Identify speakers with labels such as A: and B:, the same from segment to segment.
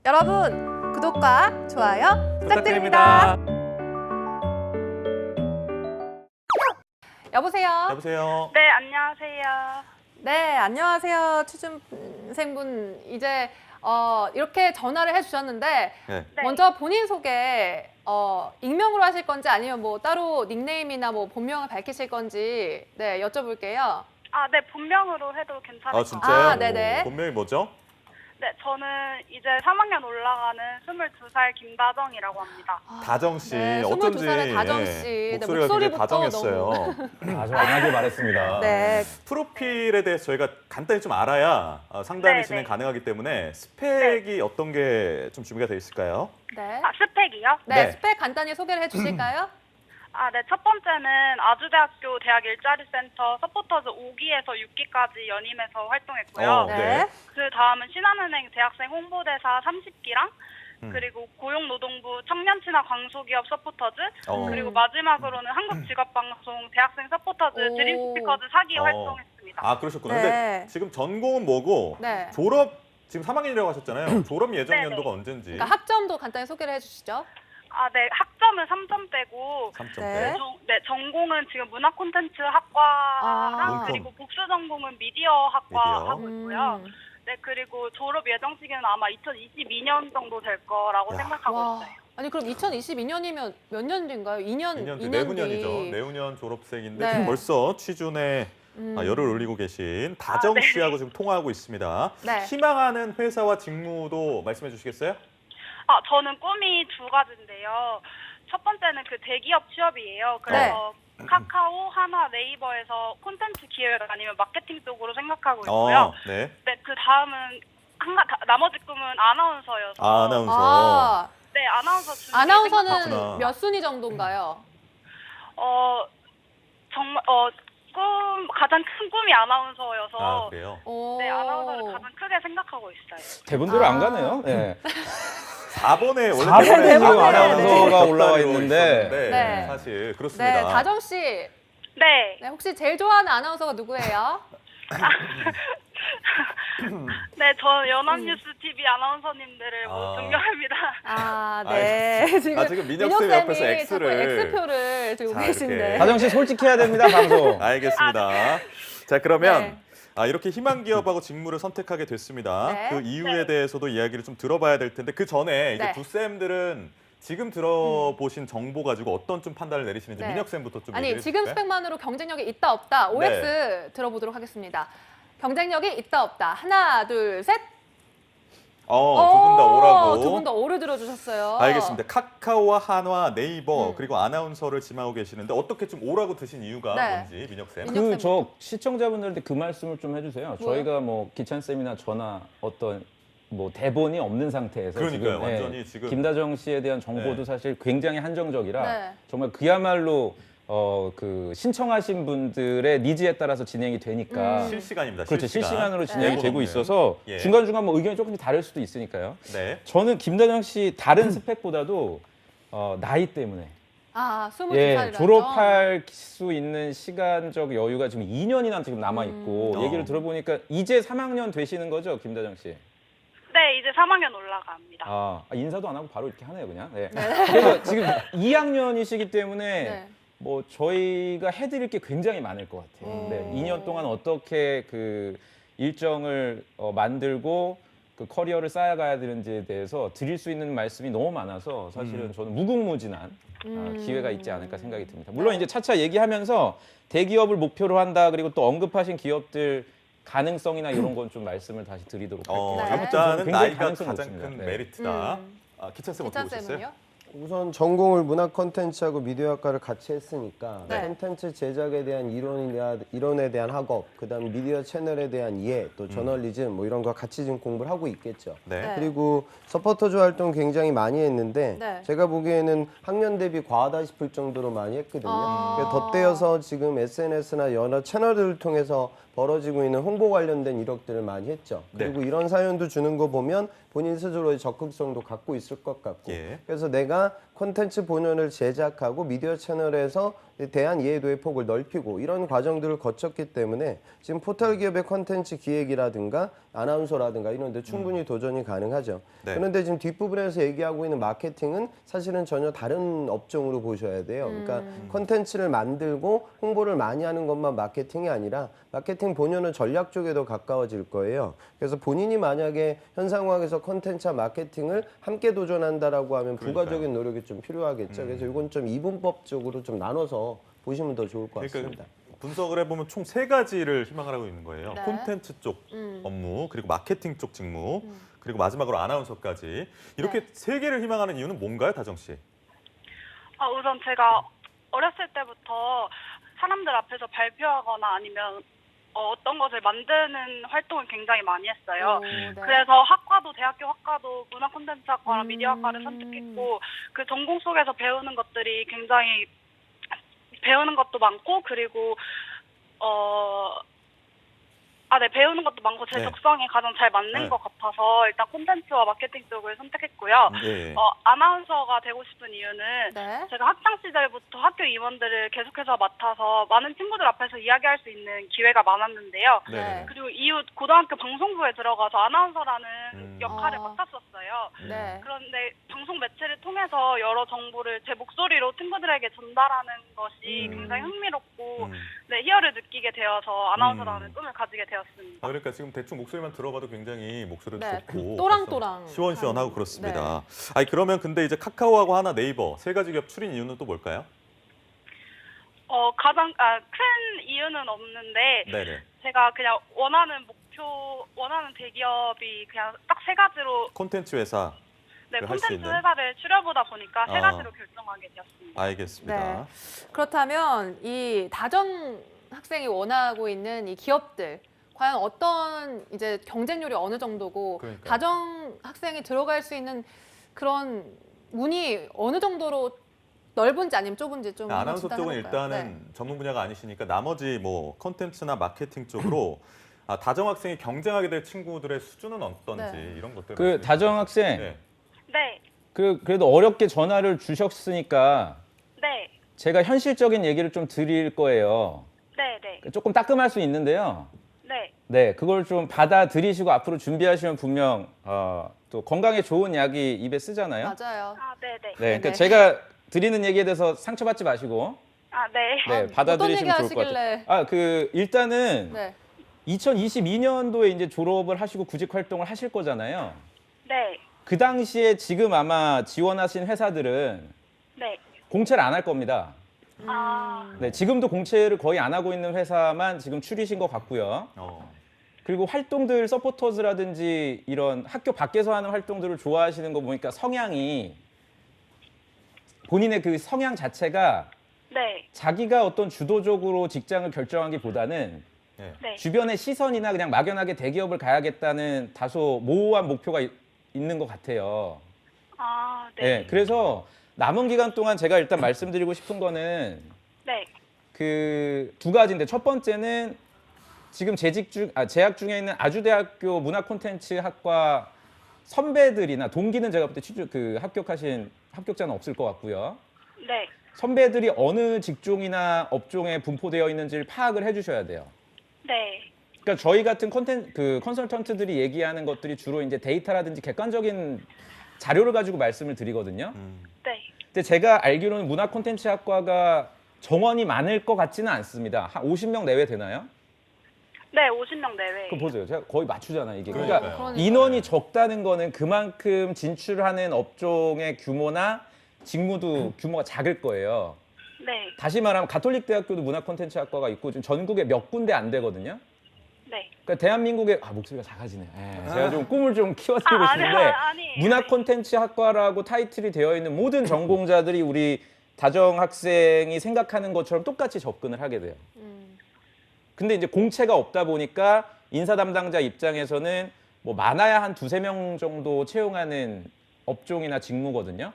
A: 여러분 구독과 좋아요 부탁드립니다. 여보세요.
B: 여보세요.
C: 네, 안녕하세요.
A: 네, 안녕하세요. 취준생분. 이제 이렇게 전화를 해주셨는데
B: 네.
C: 네.
A: 먼저 본인 소개 익명으로 하실 건지 아니면 뭐 따로 닉네임이나 뭐 본명을 밝히실 건지 네, 여쭤볼게요.
C: 아, 네, 본명으로 해도 괜찮을 것
B: 진짜요?
C: 같아요.
A: 아, 네네.
B: 본명이 뭐죠?
C: 네, 저는 이제 3학년 올라가는 22살 김다정이라고 합니다.
B: 다정 씨.
A: 네,
B: 어쩐지
A: 22살의 다정 씨. 네,
B: 목소리가 굉장히
A: 목소리부터
B: 다정했어요.
D: 아주 완하게 말했습니다.
A: 네.
B: 프로필에 대해서 저희가 간단히 좀 알아야 상담이
C: 네,
B: 진행
C: 네.
B: 가능하기 때문에 스펙이 어떤 게 좀 준비가 되어 있을까요?
A: 네.
C: 아, 스펙이요?
A: 네,
B: 네.
A: 스펙 간단히 소개를 해주실까요?
C: 아, 네, 첫 번째는 아주대학교 대학 일자리 센터 서포터즈 5기에서 6기까지 연임해서 활동했고요.
A: 네.
C: 그 다음은 신한은행 대학생 홍보대사 30기랑
B: 음.
C: 그리고 고용노동부 청년친화 광소기업 서포터즈
B: 어.
C: 그리고 마지막으로는 한국직업방송 대학생 서포터즈
A: 오.
C: 드림스피커즈 4기
B: 어.
C: 활동했습니다.
B: 아, 그러셨구나.
A: 네.
B: 근데 지금 전공은 뭐고
A: 네.
B: 졸업 지금 3학년이라고 하셨잖아요. 졸업 예정
C: 네네.
B: 연도가 언젠지.
A: 그러니까 학점도 간단히 소개를 해주시죠.
C: 아, 네, 학점은 3점대고
B: 3점대.
A: 네.
C: 전공은 지금 문화 콘텐츠 학과랑
A: 아.
C: 그리고 복수 전공은 미디어 학과
B: 미디어.
C: 하고 있고요. 네, 그리고 졸업 예정 시기는 아마 2022년 정도 될 거라고
B: 야.
C: 생각하고
A: 와.
C: 있어요.
A: 아니 그럼 2022년이면 몇 년 뒤인가요? 2년
B: 2년 뒤,
A: 2년
B: 내후년이죠.
A: 뒤.
B: 내후년 졸업생인데
A: 네.
B: 지금 벌써 취준에 열을 올리고 계신 다정
C: 네.
B: 씨하고 지금 통화하고 있습니다.
A: 네.
B: 희망하는 회사와 직무도 말씀해 주시겠어요?
C: 아, 저는 꿈이 두 가지인데요. 첫 번째는 그 대기업 취업이에요. 그래서 카카오, 한화, 네이버에서 콘텐츠 기획 아니면 마케팅 쪽으로 생각하고 있고요.
B: 네.
C: 네, 그 다음은 나머지 꿈은 아나운서여서.
B: 아나운서.
A: 아,
C: 네, 아나운서 준비
A: 아나운서는
B: 그렇구나.
A: 몇 순위 정도인가요?
C: 정말 가장 큰 꿈이 아나운서여서
B: 아, 그래요?
A: 오.
C: 네, 아나운서를 가장 크게 생각하고 있어요.
D: 대본대로
A: 아.
D: 안 가네요. 네.
B: 4번에 원래
D: 4번에
B: 대본에
D: 지금
A: 대본에
D: 아나운서가
B: 네.
D: 올라와
B: 곁다리로
D: 있는데
B: 있었는데
A: 네.
B: 사실
A: 네,
B: 그렇습니다.
A: 다정 씨.
C: 네.
A: 네, 혹시 제일 좋아하는 아나운서가 누구예요?
C: 네, 저 연합뉴스 TV 아나운서님들을 모두
B: 아.
C: 존경합니다.
A: 아, 네.
B: 지금 민혁 쌤 옆에서
A: 자꾸 X표를 들고
B: 자,
A: 계신데.
B: 이렇게.
D: 다정 씨 솔직해야 됩니다, 방송.
B: 알겠습니다. 자, 그러면
A: 네.
B: 이렇게 희망 기업하고 직무를 선택하게 됐습니다.
A: 네.
B: 그 이유에
C: 네.
B: 대해서도 이야기를 좀 들어봐야 될 텐데 그 전에 이제
A: 네.
B: 두 쌤들은 지금 들어보신 정보 가지고 어떤 좀 판단을 내리시는지
A: 네.
B: 민혁 쌤부터 좀
A: 아니
B: 얘기해
A: 지금
B: 주실까요?
A: 스펙만으로 경쟁력이 있다 없다 OX 들어보도록 하겠습니다. 경쟁력이 있다 없다 하나 둘 셋.
B: 두 분 다 오라고.
A: 두 분 다 오를 들어주셨어요.
B: 알겠습니다. 카카오와 한화, 네이버
A: 음.
B: 그리고 아나운서를 지망하고 계시는데 어떻게 좀 오라고 드신 이유가
A: 네.
B: 뭔지 민혁 쌤.
A: 민혁
D: 그 저 시청자분들한테 그 말씀을 좀 해주세요.
A: 뭐요?
D: 저희가 뭐 기찬 쌤이나 저나 어떤 뭐 대본이 없는 상태에서
B: 그러니까요.
D: 지금
B: 완전히 지금
D: 김다정 씨에 대한 정보도
B: 네.
D: 사실 굉장히 한정적이라
A: 네.
D: 정말 그야말로 그 신청하신 분들의 니즈에 따라서 진행이 되니까
B: 실시간입니다.
D: 그렇죠. 실시간으로 진행이
A: 네.
D: 되고 있어서
B: 예.
D: 중간중간 뭐 의견이 조금씩 다를 수도 있으니까요.
B: 네.
D: 저는 김다정 씨 다른 스펙보다도 나이 때문에
A: 아 22살이라죠.
D: 예, 졸업할 수 있는 시간적 여유가 지금 2년이나 지금 남아 있고 얘기를 들어보니까 이제 3학년 되시는 거죠, 김다정 씨?
C: 네, 이제 3학년 올라갑니다.
D: 인사도 안 하고 바로 이렇게 하네요, 그냥. 네. 그래서 지금 2학년이시기 때문에
A: 네.
D: 뭐 저희가 해드릴 게 굉장히 많을 것 같아요. 네, 2년 동안 어떻게 그 일정을 만들고 그 커리어를 쌓아가야 되는지에 대해서 드릴 수 있는 말씀이 너무 많아서 사실은 저는 무궁무진한 기회가 있지 않을까 생각이 듭니다. 물론 이제 차차 얘기하면서 대기업을 목표로 한다 그리고 또 언급하신 기업들 가능성이나 이런 건 좀 말씀을 다시 드리도록 할게요.
A: 네.
B: 일단은
D: 굉장히
B: 나이가
D: 가능성이
B: 가장
D: 높습니다.
B: 큰
D: 네.
B: 메리트다. 기찬 쌤 어떻게
A: 기찬
B: 보셨어요?
A: 쌤은요?
E: 우선 전공을 문화 콘텐츠하고 미디어학과를 같이 했으니까
A: 네.
E: 콘텐츠 제작에 대한 이론에 대한 학업, 그다음에 미디어 채널에 대한 이해, 또 저널리즘 뭐 이런 거 같이 지금 공부를 하고 있겠죠.
B: 네.
A: 네.
E: 그리고 서포터즈 활동 굉장히 많이 했는데
A: 네.
E: 제가 보기에는 학년 대비 과하다 싶을 정도로 많이 했거든요.
A: 아.
E: 덧대어서 지금 SNS나 여러 채널들을 통해서 벌어지고 있는 홍보 관련된 이력들을 많이 했죠.
B: 네.
E: 그리고 이런 사연도 주는 거 보면 본인 스스로의 적극성도 갖고 있을 것 같고
B: 예.
E: 그래서 내가 콘텐츠 본연을 제작하고 미디어 채널에서 대한 이해도의 폭을 넓히고 이런 과정들을 거쳤기 때문에 지금 포털 기업의 콘텐츠 기획이라든가 아나운서라든가 이런 데 충분히 도전이 가능하죠.
B: 네.
E: 그런데 지금 뒷부분에서 얘기하고 있는 마케팅은 사실은 전혀 다른 업종으로 보셔야 돼요. 그러니까 콘텐츠를 만들고 홍보를 많이 하는 것만 마케팅이 아니라 마케팅 본연은 전략 쪽에 더 가까워질 거예요. 그래서 본인이 만약에 현 상황에서 콘텐츠와 마케팅을 함께 도전한다라고 하면 부가적인 노력이 좀 필요하겠죠. 그래서 이건 좀 이분법적으로 좀 나눠서 보시면 더 좋을 것 같습니다.
B: 분석을 해보면 총 3가지를 희망을 하고 있는 거예요.
A: 네.
B: 콘텐츠 쪽 업무, 그리고 마케팅 쪽 직무, 그리고 마지막으로 아나운서까지. 이렇게
A: 네.
B: 3개를 희망하는 이유는 뭔가요, 다정 씨?
C: 우선 제가 어렸을 때부터 사람들 앞에서 발표하거나 아니면 어떤 것을 만드는 활동을 굉장히 많이 했어요.
A: 네.
C: 그래서 대학교 학과도 문화 콘텐츠 학과랑 미디어 학과를 선택했고 그 전공 속에서 배우는 것들이 굉장히 배우는 것도 많고 그리고 배우는 것도 많고 제
B: 네.
C: 적성에 가장 잘 맞는
B: 네.
C: 것 같아서 일단 콘텐츠와 마케팅 쪽을 선택했고요.
B: 네.
C: 아나운서가 되고 싶은 이유는
A: 네.
C: 제가 학창 시절부터 학교 임원들을 계속해서 맡아서 많은 친구들 앞에서 이야기할 수 있는 기회가 많았는데요.
B: 네.
C: 그리고 이후 고등학교 방송부에 들어가서 아나운서라는 역할을
A: 아.
C: 맡았었어요.
A: 네.
C: 그런데 방송 매체를 통해서 여러 정보를 제 목소리로 친구들에게 전달하는 것이 굉장히 흥미롭고 희열을 느끼게 되어서 아나운서라는 꿈을 가지게 되었습니다.
B: 그러니까 지금 대충 목소리만 들어봐도 굉장히 목소리도
A: 네.
B: 좋고
A: 또랑또랑
B: 시원시원하고
A: 하는,
B: 그렇습니다. 아니 그러면 근데 이제 카카오하고 하나, 네이버 3가지 기업 추린 이유는 또 뭘까요?
C: 가장 큰 이유는 없는데
B: 네네.
C: 제가 그냥 원하는 대기업이 그냥 딱 3가지로
B: 콘텐츠 회사. 할 수
C: 콘텐츠
B: 있는.
C: 회사를 추려보다 보니까 3가지로 결정하게 되었습니다.
B: 알겠습니다.
A: 네. 그렇다면 이 다정 학생이 원하고 있는 이 기업들 과연 어떤 이제 경쟁률이 어느 정도고
B: 그러니까요.
A: 다정 학생이 들어갈 수 있는 그런 문이 어느 정도로 넓은지 아니면 좁은지 좀 한번
B: 아나운서 쪽은
A: 진단해볼까요?
B: 일단은 전문 분야가 아니시니까 나머지 뭐 콘텐츠나 마케팅 쪽으로 다정 학생이 경쟁하게 될 친구들의 수준은 어떤지
A: 네.
B: 이런 것들.
D: 그 다정 학생,
B: 네.
C: 네,
D: 그래도 어렵게 전화를 주셨으니까
C: 네,
D: 제가 현실적인 얘기를 좀 드릴 거예요.
C: 네, 네,
D: 조금 따끔할 수 있는데요.
C: 네,
D: 네, 그걸 좀 받아들이시고 앞으로 준비하시면 분명 또 건강에 좋은 약이 입에 쓰잖아요.
A: 맞아요.
C: 네, 네,
D: 네, 그러니까
A: 네네.
D: 제가 드리는 얘기에 대해서 상처받지 마시고
C: 네.
D: 네,
A: 어떤
D: 받아들이시면
A: 얘기
D: 좋을 것 같아요.
A: 하시길래.
D: 일단은
A: 네.
D: 2022년도에 이제 졸업을 하시고 구직 활동을 하실 거잖아요.
C: 네,
D: 그 당시에 지금 아마 지원하신 회사들은
C: 네.
D: 공채를 안 할 겁니다. 네, 지금도 공채를 거의 안 하고 있는 회사만 지금 추리신 것 같고요. 그리고 활동들 서포터즈라든지 이런 학교 밖에서 하는 활동들을 좋아하시는 거 보니까 성향이 본인의 그 성향 자체가
C: 네,
D: 자기가 어떤 주도적으로 직장을 결정하기보다는
C: 네.
D: 주변의 시선이나 그냥 막연하게 대기업을 가야겠다는 다소 모호한 목표가 있는 것 같아요.
C: 네,
D: 네, 그래서 남은 기간 동안 제가 일단 말씀드리고 싶은 거는
C: 네,
D: 그 2가지인데 첫 번째는 지금 재학 중에 있는 아주대학교 문화콘텐츠학과 선배들이나 동기는 제가 볼 때 합격하신 합격자는 없을 것 같고요.
C: 네,
D: 선배들이 어느 직종이나 업종에 분포되어 있는지를 파악을 해주셔야 돼요.
C: 네,
D: 그러니까 저희 같은 컨설턴트들이 얘기하는 것들이 주로 이제 데이터라든지 객관적인 자료를 가지고 말씀을 드리거든요.
C: 네.
D: 근데 제가 알기로는 문화콘텐츠학과가 정원이 많을 것 같지는 않습니다. 한 50명 내외 되나요?
C: 네, 50명 내외.
D: 그럼 보세요. 제가 거의 맞추잖아요, 이게.
B: 그러니까요.
D: 그러니까
A: 그러니까요.
D: 인원이 적다는 거는 그만큼 진출하는 업종의 규모나 직무도 규모가 작을 거예요.
C: 네,
D: 다시 말하면 가톨릭 대학교도 문화콘텐츠학과가 있고 지금 전국에 몇 군데 안 되거든요.
C: 네.
D: 그러니까 대한민국의 목소리가 작아지네. 제가 좀 꿈을 좀 키워드리고 싶은데
C: 아니.
D: 문화콘텐츠학과라고 타이틀이 되어 있는 모든 전공자들이 우리 다정 학생이 생각하는 것처럼 똑같이 접근을 하게 돼요. 근데 이제 공채가 없다 보니까 인사 담당자 입장에서는 뭐 많아야 한 2-3명 정도 채용하는 업종이나 직무거든요.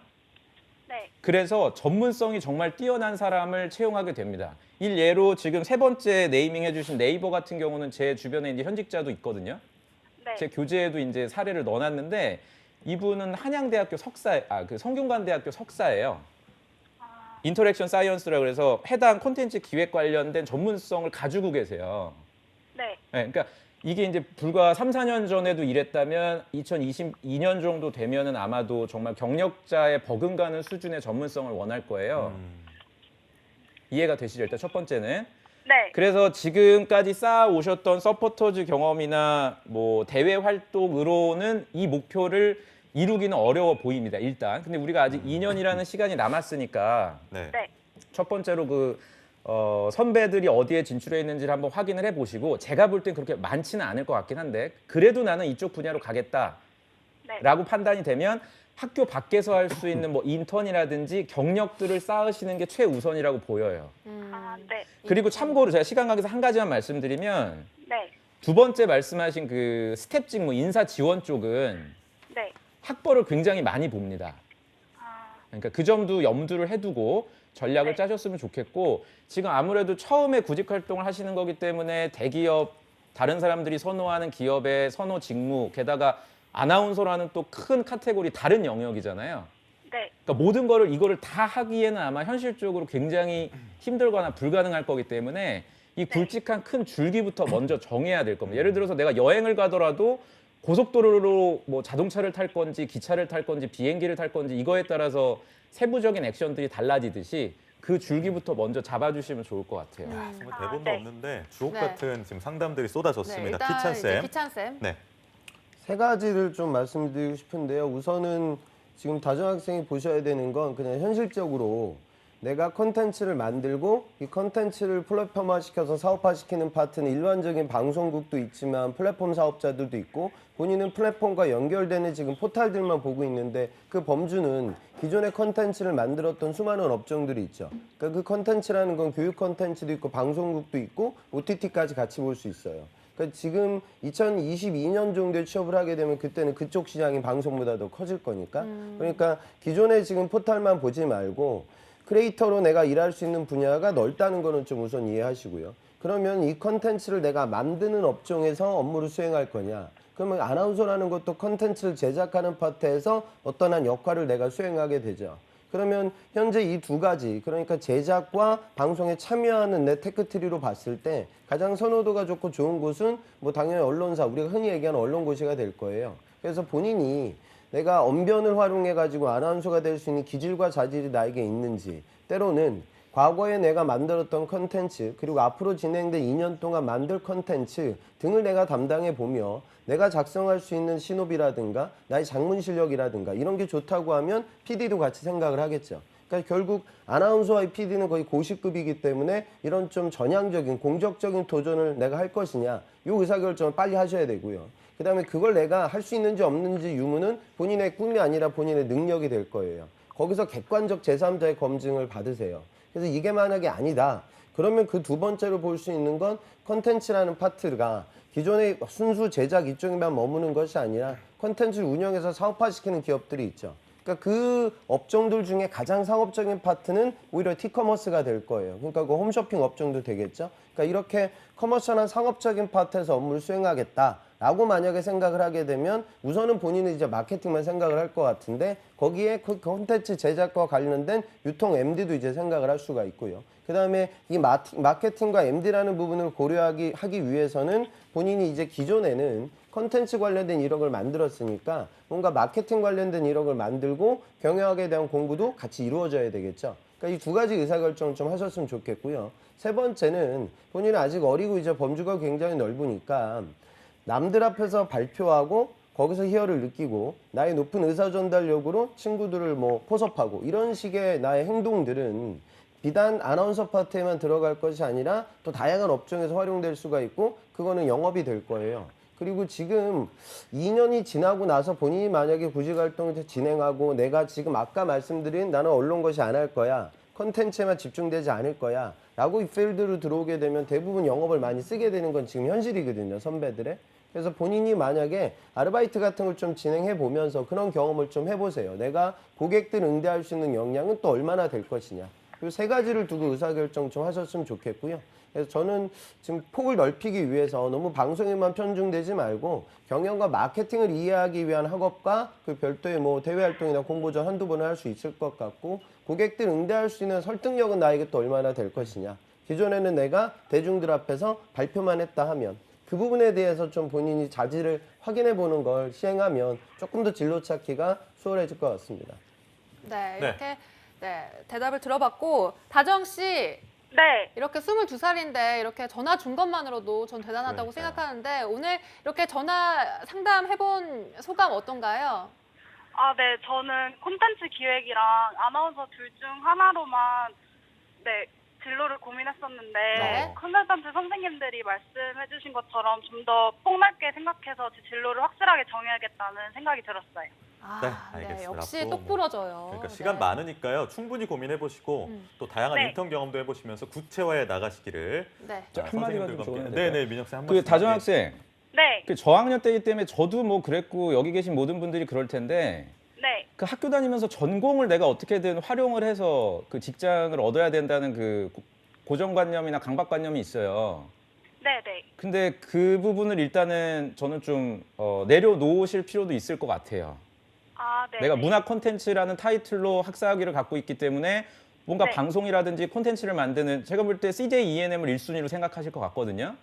C: 네,
D: 그래서 전문성이 정말 뛰어난 사람을 채용하게 됩니다. 일예로 지금 3번째 네이밍 해주신 네이버 같은 경우는 제 주변에 이제 현직자도 있거든요.
C: 네.
D: 제 교재에도 이제 사례를 넣어놨는데 이분은 한양대학교 성균관대학교 석사예요. 인터랙션 사이언스라 그래서 해당 콘텐츠 기획 관련된 전문성을 가지고 계세요.
C: 네.
D: 네, 그러니까 이게 이제 불과 3, 4년 전에도 이랬다면 2022년 정도 되면은 아마도 정말 경력자의 버금가는 수준의 전문성을 원할 거예요. 이해가 되시죠? 일단 첫 번째는.
C: 네.
D: 그래서 지금까지 쌓아 오셨던 서포터즈 경험이나 뭐 대외 활동으로는 이 목표를 이루기는 어려워 보입니다. 일단. 근데 우리가 아직 2년이라는 시간이 남았으니까
B: 네.
C: 네.
D: 첫 번째로 선배들이 어디에 진출해 있는지를 한번 확인을 해보시고 제가 볼 땐 그렇게 많지는 않을 것 같긴 한데 그래도 나는 이쪽 분야로 가겠다라고
C: 네.
D: 판단이 되면 학교 밖에서 할 수 있는 뭐 인턴이라든지 경력들을 쌓으시는 게 최우선이라고 보여요.
C: 아, 네.
D: 그리고 참고로 제가 시간 관계상 한 가지만 말씀드리면
C: 네.
D: 두 번째 말씀하신 그 스텝 직무 인사 지원 쪽은
C: 네.
D: 학벌을 굉장히 많이 봅니다.
C: 아,
D: 그러니까 그 점도 염두를 해두고 전략을
C: 네.
D: 짜셨으면 좋겠고 지금 아무래도 처음에 구직 활동을 하시는 거기 때문에 대기업 다른 사람들이 선호하는 기업의 선호 직무 게다가 아나운서라는 또 큰 카테고리 다른 영역이잖아요.
C: 네.
D: 그러니까 모든 이거를 다 하기에는 아마 현실적으로 굉장히 힘들거나 불가능할 거기 때문에 이 굵직한 큰 줄기부터 먼저 정해야 될 겁니다. 예를 들어서 내가 여행을 가더라도 고속도로로 뭐 자동차를 탈 건지 기차를 탈 건지 비행기를 탈 건지 이거에 따라서 세부적인 액션들이 달라지듯이 그 줄기부터 먼저 잡아주시면 좋을 것 같아요.
B: 정말 대본도
C: 네.
B: 없는데 주옥
A: 네.
B: 같은 지금 상담들이 쏟아졌습니다.
A: 일단
B: 키찬
A: 이제
B: 쌤.
A: 기찬 쌤.
B: 네.
E: 세 가지를 좀 말씀드리고 싶은데요. 우선은 지금 다정학생이 보셔야 되는 건 그냥 현실적으로 내가 컨텐츠를 만들고 이 컨텐츠를 플랫폼화시켜서 사업화시키는 파트는 일반적인 방송국도 있지만 플랫폼 사업자들도 있고 본인은 플랫폼과 연결되는 지금 포탈들만 보고 있는데 그 범주는 기존의 컨텐츠를 만들었던 수많은 업종들이 있죠. 그러니까 그 컨텐츠라는 건 교육 컨텐츠도 있고 방송국도 있고 OTT까지 같이 볼 수 있어요. 그러니까 지금 2022년 정도에 취업을 하게 되면 그때는 그쪽 시장이 방송보다 더 커질 거니까 그러니까 기존에 지금 포탈만 보지 말고 크리에이터로 내가 일할 수 있는 분야가 넓다는 거는 좀 우선 이해하시고요. 그러면 이 컨텐츠를 내가 만드는 업종에서 업무를 수행할 거냐. 그러면 아나운서라는 것도 컨텐츠를 제작하는 파트에서 어떤 한 역할을 내가 수행하게 되죠. 그러면 현재 이 두 가지, 그러니까 제작과 방송에 참여하는 내 테크트리로 봤을 때 가장 선호도가 좋고 좋은 곳은 뭐 당연히 언론사, 우리가 흔히 얘기하는 언론고시가 될 거예요. 그래서 본인이 내가 언변을 활용해가지고 아나운서가 될 수 있는 기질과 자질이 나에게 있는지, 때로는 과거에 내가 만들었던 컨텐츠, 그리고 앞으로 진행된 2년 동안 만들 컨텐츠 등을 내가 담당해 보며 내가 작성할 수 있는 신호비라든가 나의 작문 실력이라든가 이런 게 좋다고 하면 PD도 같이 생각을 하겠죠. 그러니까 결국 아나운서와의 PD는 거의 고시급이기 때문에 이런 좀 전향적인 공적적인 도전을 내가 할 것이냐 이 의사결정을 빨리 하셔야 되고요. 그다음에 그걸 내가 할 수 있는지 없는지 유무는 본인의 꿈이 아니라 본인의 능력이 될 거예요. 거기서 객관적 제3자의 검증을 받으세요. 그래서 이게 만약에 아니다. 그러면 그 두 번째로 볼 수 있는 건 컨텐츠라는 파트가 기존의 순수 제작 이쪽에만 머무는 것이 아니라 컨텐츠를 운영해서 사업화시키는 기업들이 있죠. 그러니까 그 업종들 중에 가장 상업적인 파트는 오히려 티커머스가 될 거예요. 그러니까 그 홈쇼핑 업종도 되겠죠. 그러니까 이렇게 커머셜한 상업적인 파트에서 업무를 수행하겠다라고 만약에 생각을 하게 되면 우선은 본인은 이제 마케팅만 생각을 할 것 같은데 거기에 그 콘텐츠 제작과 관련된 유통 MD도 이제 생각을 할 수가 있고요. 그다음에 이 마케팅과 MD라는 부분을 고려하기 위해서는 본인이 이제 기존에는 컨텐츠 관련된 이력을 만들었으니까 뭔가 마케팅 관련된 이력을 만들고 경영학에 대한 공부도 같이 이루어져야 되겠죠. 그러니까 이 두 가지 의사결정을 좀 하셨으면 좋겠고요. 세 번째는 본인은 아직 어리고 이제 범주가 굉장히 넓으니까 남들 앞에서 발표하고 거기서 희열을 느끼고 나의 높은 의사 전달력으로 친구들을 뭐 포섭하고 이런 식의 나의 행동들은 비단 아나운서 파트에만 들어갈 것이 아니라 또 다양한 업종에서 활용될 수가 있고 그거는 영업이 될 거예요. 그리고 지금 2년이 지나고 나서 본인이 만약에 구직 활동을 진행하고 내가 지금 아까 말씀드린 나는 언론고시 안 할 거야. 컨텐츠에만 집중되지 않을 거야. 라고 이 필드로 들어오게 되면 대부분 영업을 많이 쓰게 되는 건 지금 현실이거든요. 선배들의. 그래서 본인이 만약에 아르바이트 같은 걸 좀 진행해 보면서 그런 경험을 좀 해보세요. 내가 고객들 응대할 수 있는 역량은 또 얼마나 될 것이냐. 이 세 가지를 두고 의사결정 좀 하셨으면 좋겠고요. 그래서 저는 지금 폭을 넓히기 위해서 너무 방송에만 편중되지 말고 경영과 마케팅을 이해하기 위한 학업과 그 별도의 뭐 대외 활동이나 공모전 한두 번을 할 수 있을 것 같고 고객들 응대할 수 있는 설득력은 나에게 또 얼마나 될 것이냐. 기존에는 내가 대중들 앞에서 발표만 했다 하면 그 부분에 대해서 좀 본인이 자질을 확인해 보는 걸 시행하면 조금 더 진로 찾기가 수월해질 것 같습니다.
A: 네, 이렇게 대답을 들어봤고 다정 씨
C: 네.
A: 이렇게 22살인데 이렇게 전화 준 것만으로도 전 대단하다고
B: 그러니까요.
A: 생각하는데 오늘 이렇게 전화 상담해본 소감 어떤가요?
C: 아, 네. 저는 콘텐츠 기획이랑 아나운서 둘 중 하나로만 진로를 고민했었는데
A: 네.
C: 컨설턴트 선생님들이 말씀해주신 것처럼 좀 더 폭넓게 생각해서 제 진로를 확실하게 정해야겠다는 생각이 들었어요.
B: 네, 알겠습니다.
A: 역시
B: 앞으로
A: 똑 부러져요.
B: 그러니까 시간
A: 네.
B: 많으니까요. 충분히 고민해 보시고 또 다양한
C: 네.
B: 인턴 경험도 해보시면서 구체화해 나가시기를
A: 네.
D: 저 한마디만 좀 적어도 될까요?
B: 네네 민혁 씨 한
D: 그
B: 말씀.
D: 다정 학생,
C: 네.
D: 그 저학년 때이기 때문에 저도 뭐 그랬고 여기 계신 모든 분들이 그럴 텐데
C: 네.
D: 그 학교 다니면서 전공을 내가 어떻게든 활용을 해서 그 직장을 얻어야 된다는 그 고정관념이나 강박관념이 있어요.
C: 네.
D: 근데 그 부분을 일단은 저는 좀 내려놓으실 필요도 있을 것 같아요.
C: 아, 네.
D: 내가 문화 콘텐츠라는 타이틀로 학사학위를 갖고 있기 때문에 뭔가
C: 네.
D: 방송이라든지 콘텐츠를 만드는 제가 볼 때 CJ ENM을 1순위로 생각하실 것 같거든요.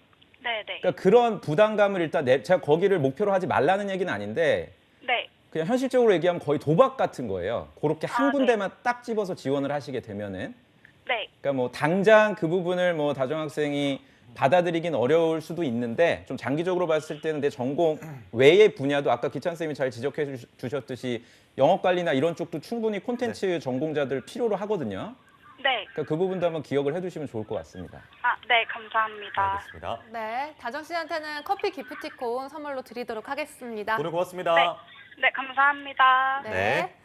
C: 네.
D: 그러니까 그런 부담감을 일단 제가 거기를 목표로 하지 말라는 얘기는 아닌데
C: 네.
D: 그냥 현실적으로 얘기하면 거의 도박 같은 거예요. 그렇게 한
C: 아, 네.
D: 군데만 딱 집어서 지원을 하시게 되면은
C: 네.
D: 그러니까 뭐 당장 그 부분을 뭐 다정 학생이 받아들이긴 어려울 수도 있는데 좀 장기적으로 봤을 때는 내 전공 외의 분야도 아까 기찬 쌤이 잘 지적해 주셨듯이 영업 관리나 이런 쪽도 충분히 콘텐츠 전공자들 필요로 하거든요.
C: 네.
D: 그러니까 그 부분도 한번 기억을 해두시면 좋을 것 같습니다.
C: 아, 네. 감사합니다.
B: 알겠습니다.
A: 네, 다정 씨한테는 커피 기프티콘 선물로 드리도록 하겠습니다.
B: 오늘 고맙습니다.
C: 네. 네, 감사합니다.
A: 네.
B: 네.